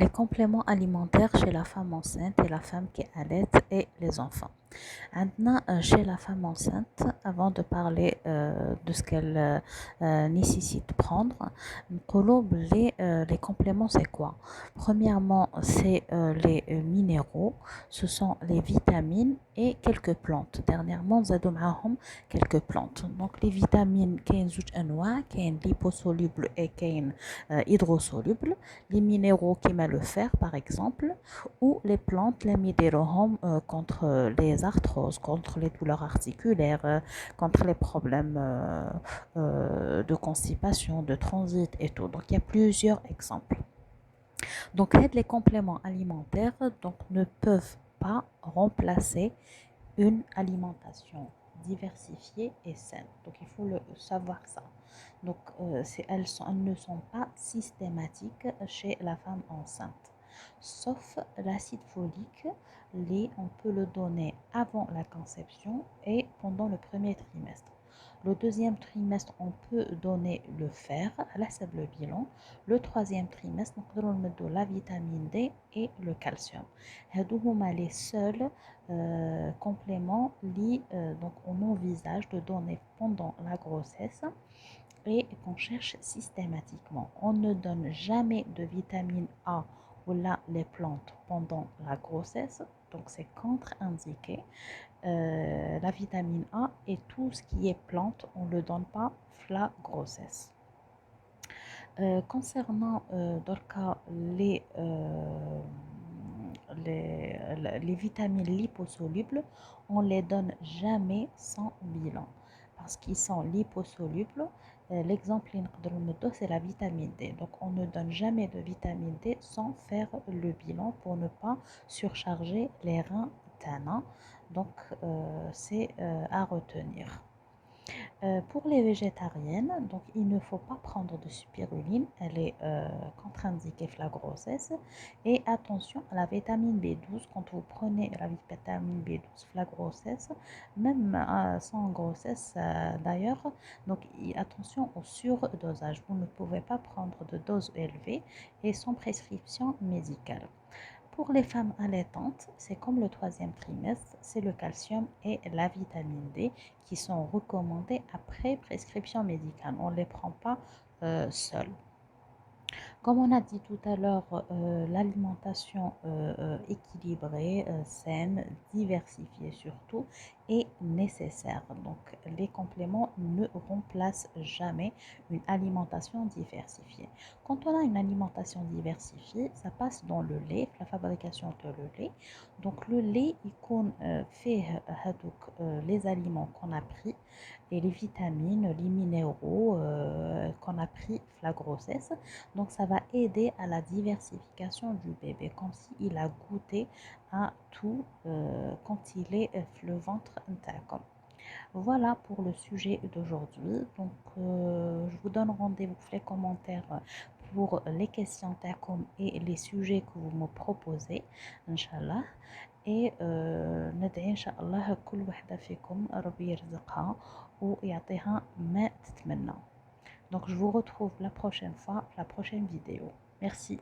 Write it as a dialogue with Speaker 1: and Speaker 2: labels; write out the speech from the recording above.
Speaker 1: Les compléments alimentaires chez la femme enceinte et la femme qui allait et les enfants. Maintenant, chez la femme enceinte, avant de parler de ce qu'elle nécessite prendre, les compléments, c'est quoi? Premièrement, c'est les minéraux, ce sont les vitamines et quelques plantes. Dernièrement, زادوا معاهم quelques plantes. Donc, les vitamines, كاين زوج أنواع, كاين liposolubles et كاين hydrosolubles. Les minéraux qui met le fer, par exemple, ou les plantes, les midérohom contre les arthroses, contre les douleurs articulaires, contre les problèmes de constipation, de transit et tout. Donc, il y a plusieurs exemples. Donc, les compléments alimentaires ne peuvent pas remplacer une alimentation diversifiée et saine. Donc, il faut le savoir ça. Donc, elles ne sont pas systématiques chez la femme enceinte. Sauf l'acide folique, on peut le donner avant la conception et pendant le premier trimestre. Le deuxième trimestre, on peut donner le fer, à la le bilan. Le troisième trimestre, on peut mettre la vitamine D et le calcium. هادو les seuls compléments donc on envisage de donner pendant la grossesse et qu'on cherche systématiquement. On ne donne jamais de vitamine A ou là les plantes pendant la grossesse, donc c'est contre-indiqué. La vitamine A et tout ce qui est plante, on ne le donne pas la grossesse. Concernant les vitamines liposolubles, on les donne jamais sans bilan parce qu'ils sont liposolubles. L'exemple c'est la vitamine D. Donc on ne donne jamais de vitamine D sans faire le bilan pour ne pas surcharger les reins tanins. Donc c'est à retenir. Pour les végétariennes, donc il ne faut pas prendre de spiruline, elle est contre-indiquée la grossesse. Et attention à la vitamine B12, quand vous prenez la vitamine B12 la grossesse, même sans grossesse d'ailleurs, donc attention au surdosage, vous ne pouvez pas prendre de dose élevée et sans prescription médicale. Pour les femmes allaitantes, c'est comme le troisième trimestre, c'est le calcium et la vitamine D qui sont recommandés après prescription médicale. On ne les prend pas seuls. Comme on a dit tout à l'heure, l'alimentation équilibrée, saine, diversifiée surtout, est nécessaire. Donc, les compléments ne remplacent jamais une alimentation diversifiée. Quand on a une alimentation diversifiée, ça passe dans le lait, la fabrication de le lait. Donc, le lait, il fait les aliments qu'on a pris et les vitamines, les minéraux qu'on a pris la grossesse. Donc ça va aider à la diversification du bébé, comme s'il a goûté à tout quand il est le ventre intact. Voilà pour le sujet d'aujourd'hui. Donc je vous donne rendez-vous dans les commentaires pour les questions et les sujets que vous me proposez, Inch'Allah. Et ندعي إن شاء الله كل واحدة فيكم ربي يرزقها ويعطيها ما تتمنى. Donc je vous retrouve la prochaine fois, la prochaine vidéo. Merci.